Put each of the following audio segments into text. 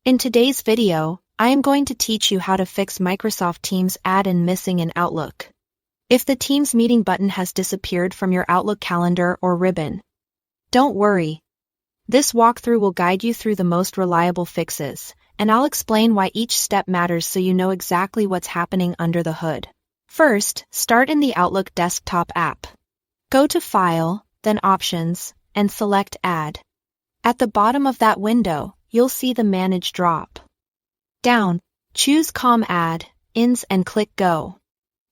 In today's video, I am going to teach you how to fix Microsoft Teams add-in missing in Outlook. If the Teams meeting button has disappeared from your Outlook calendar or ribbon, don't worry. This walkthrough will guide you through the most reliable fixes, and I'll explain why each step matters so you know exactly what's happening under the hood. First, start in the Outlook desktop app. Go to File, then Options, and select Add. At the bottom of that window, you'll see the Manage drop down. Choose COM Add-ins and click Go.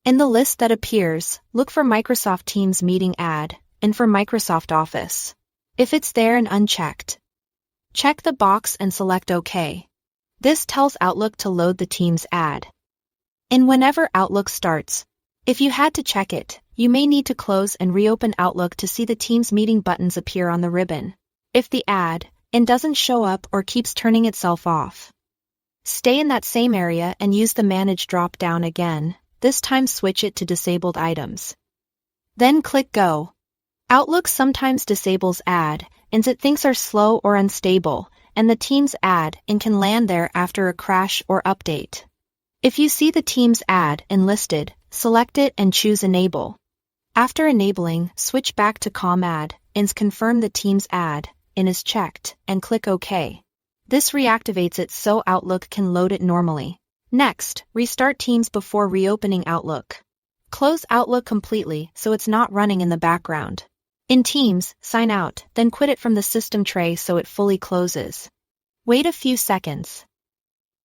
In the list that appears, look for Microsoft Teams Meeting Add-in for Microsoft Office. If it's there and unchecked, check the box and select OK. This tells Outlook to load the Teams add-in whenever Outlook starts. If you had to check it, you may need to close and reopen Outlook to see the Teams meeting buttons appear on the ribbon. If the add-in doesn't show up or keeps turning itself off, stay in that same area and use the Manage drop-down again, this time switch it to Disabled Items. Then click Go. Outlook sometimes disables add-ins it thinks are slow or unstable, and the Teams add-in can land there after a crash or update. If you see the Teams add-in listed, select it and choose Enable. After enabling, switch back to COM Add-ins, confirm the Teams add-in is checked, and click OK. This reactivates it so Outlook can load it normally. Next, restart Teams before reopening Outlook. Close Outlook completely so it's not running in the background. In Teams, sign out, then quit it from the system tray so it fully closes. Wait a few seconds.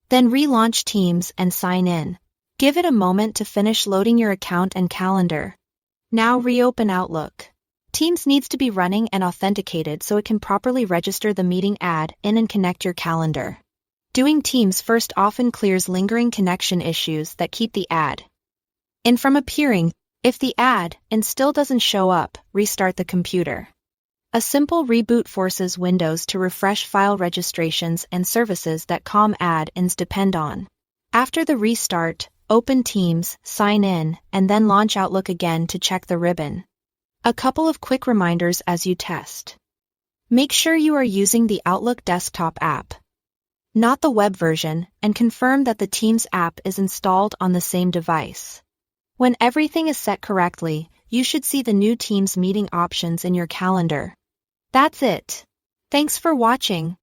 Then relaunch Teams and sign in. Give it a moment to finish loading your account and calendar. Now reopen Outlook. Teams needs to be running and authenticated so it can properly register the meeting add-in and connect your calendar. Doing Teams first often clears lingering connection issues that keep the add-in from appearing. If the add-in still doesn't show up, restart the computer. A simple reboot forces Windows to refresh file registrations and services that COM add-ins depend on. After the restart, open Teams, sign in, and then launch Outlook again to check the ribbon. A couple of quick reminders as you test. Make sure you are using the Outlook desktop app, not the web version, and confirm that the Teams app is installed on the same device. When everything is set correctly, you should see the new Teams meeting options in your calendar. That's it. Thanks for watching.